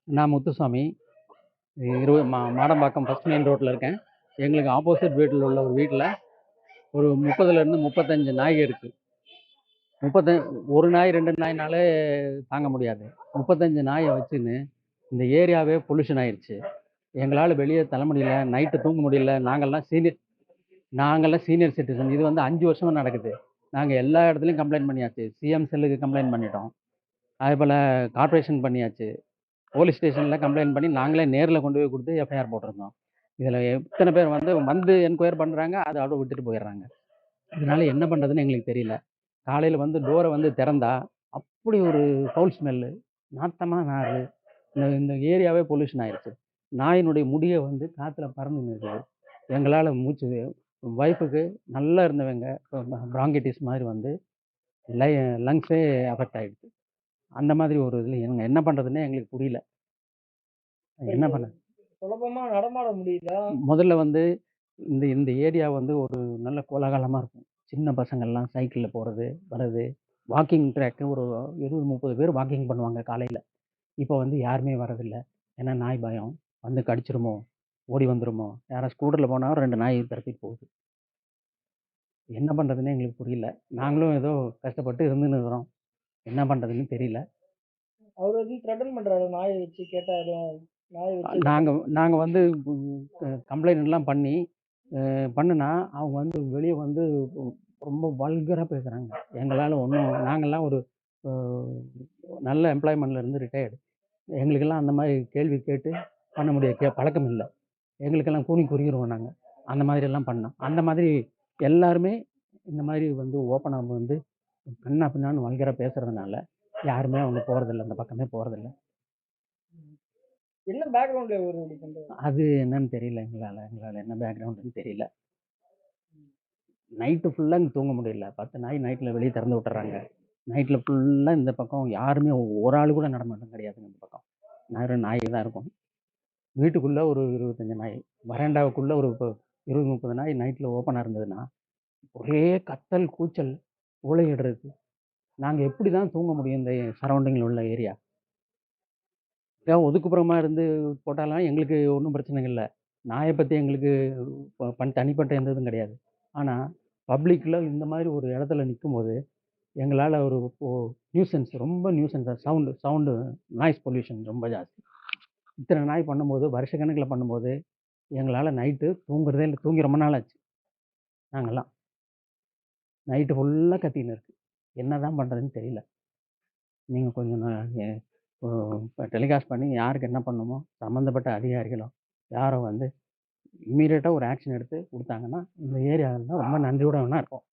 நான் Muthusamy. Madambakkam first main ரோட்ல இருக்கேன். எங்களுக்கு ஆப்போசிட் வீட்ல உள்ள ஒரு வீட்ல ஒரு 30லேருந்து 35 நாய்க இருக்கு. 30 1 நாய் 2 நாய்னாலே தாங்க முடியாது. 35 நாய வச்சுன்னு இந்த ஏரியாவே பொல்யூஷன் ஆயிருச்சு. எங்களால வெளிய தள்ள முடியல. நைட்டு தூங்க முடியல. நாங்கலாம் சீனியர் சிட்டிசன். இது வந்து 5 வருஷமா நடக்குது. நாங்க எல்லா இடத்துலயும் கம்ப்ளைண்ட் பண்ணியாச்சு. சிஎம் செல்லுக்கு கம்ப்ளைண்ட் பண்ணிட்டோம். அதேபோல கார்ப்பரேஷன் பண்ணியாச்சு. போலீஸ் ஸ்டேஷன்ல கம்ப்ளைண்ட் பண்ணி நாங்களே நேர்ல கொண்டு போய் குடுத்து எஃப்ஐஆர் போட்டிருந்தோம். இதுல எத்தன பேர் வந்து என்கொயர் பண்றாங்க. அதோட விட்டுட்டு போயிடுறாங்க. இதனால என்ன பண்றதுன்னு எங்களுக்கு தெரியல. காலையில வந்து டோர வந்து திறந்தா, அப்படி ஒரு ஃபவுல் ஸ்மெல்லு. நாத்தமா நாறுது. இந்த இந்த ஏரியாவே பொல்யூஷன் ஆயிருச்சு. நாயினுடைய முடிய வந்து காத்துல பறந்துன்னு இருக்குது. எங்களால ஒய்ஃப்க்கு நல்லா இருந்தவங்க பிராங்கைட்டிஸ் மாரி வந்து லை லங்ஸே அஃபெக்ட் ஆயிடுச்சு. அந்த மாதிரி ஒரு இதுல என்ன பண்றதுன்னே எங்களுக்கு புரியல. என்ன பண்ண சுலபமா நடமாட முடியுதா? முதல்ல வந்து இந்த இந்த ஏரியா வந்து ஒரு நல்ல கோலாகலமா இருக்கும். சின்ன பசங்கள்லாம் சைக்கிள்ல போறது, வர்றது. வாக்கிங் ட்ராக் ஒரு 20, 30 பேர் வாக்கிங் பண்ணுவாங்க காலையில. இப்ப வந்து யாருமே வரதில்ல. ஏன்னா நாய் பயம். வந்து கடிச்சிருமோ? ஓடி வந்துருமோ? யாரோ ஸ்கூட்டர்ல போனா 2 நாய் துரத்திட்டு போகுது. என்ன பண்றதுன்னே எங்களுக்கு புரியல. நாங்களும் ஏதோ கஷ்டப்பட்டு இருந்துன்னு இருக்கிறோம். என்ன பண்றதுன்னு தெரியல. அவரு எதுவும் த்ரெட்டன் பண்றாரு நாய வச்சு கேட்டா எதுவும் நாய வச்சு எதுவும் நாங்க நாங்க வந்து கம்ப்ளைண்ட்லாம் பண்ணி பண்ணுனா, அவங்க வந்து வெளிய வந்து ரொம்ப வல்கரா பேசுறாங்க. எங்களால நாங்கலாம் ஒரு அ நல்ல எம்ப்ளாய்மென்ட்ல இருந்து ரிட்டயர்டு. எங்களுக்கெல்லாம் அந்த மாரி கேள்வி கேட்டு பண்ண முடிய பழக்கம் இல்ல. எங்களுக்கெல்லாம் கூனி குறுகிருவோம் நாங்க. அந்த மாதிரியெல்லாம் பண்ணோம். அந்த மாதிரி எல்லாருமே இந்த மாரி வந்து ஓப்பனா வந்து கன்னா பின்னான்னு வல்கரா பேசுறதுனால, யாருமே அவங்க போறதில்ல. அந்த பக்கமே போறதில்ல. என்ன பேக்ரவுண்ட்ல இவரு இப்படி பண்றாரு? அது என்னன்னு தெரியல எங்களால என்ன பேக்ரவுண்டுன்னு தெரியல. நைட்டு ஃபுல்லா இங்க தூங்க முடியல. 10 நாய் நைட்ல வெளிய திறந்து விட்டுர்றாங்க. நைட்ல ஃபுல்லா இந்த பக்கம் யாருமே ஒரு ஆளு கூட நடமாட்டம் கிடையாதுங்க இந்த பக்கம். வெறும் நாய் தான் இருக்கும். வீட்டுக்குள்ள ஒரு 25 நாய். வராண்டாவுக்குள்ள ஒரு 20, 30 நாய் நைட்ல ஓப்பனா இருந்ததுன்னா, ஒரே கத்தல், கூச்சல், ஊளையிடுறது. நாங்க எப்படி தான் தூங்க முடியும் இந்த சரவுண்டிங்ல உள்ள ஏரியா? ஒதுக்குப்புறமா இருந்து போட்டாலாம் எங்களுக்கு ஒண்ணும் பிரச்சனைங்க இல்ல. நாய பத்தி எங்களுக்கு தனிப்பட்ட எந்த இதுவும் கிடையாது. ஆனா, பப்ளிக்ல இந்த மாரி ஒரு இடத்துல நிக்கும்போது, எங்களால ஒரு ரொம்ப நியூசன்ஸ் சவுண்டு நாய்ஸ் பொல்யூஷன் ரொம்ப ஜாஸ்தி. இத்தன நாய் பண்ணும்போது, வருஷக்கணக்குல பண்ணும்போது, எங்களால நைட்டு தூங்குறதே இல்ல. தூங்கி ரொம்ப நாள் ஆச்சு நாங்கலாம். நைட்டு ஃபுல்லா கத்தின்னு இருக்கு. என்னதான் பண்றதுன்னு தெரியல. நீங்க கொஞ்சம் எ டெலிகாஸ்ட் பண்ணி யாருக்கு என்ன பண்ணணுமோ, சம்மந்தப்பட்ட அதிகாரிகளோ, யாரோ வந்து இம்மீடியட்டா ஒரு ஆக்ஷன் எடுத்து குடுத்தாங்கன்னா, இந்த ஏரியாலாம் ரொம்ப நன்றியோட வேணா இருப்போம்.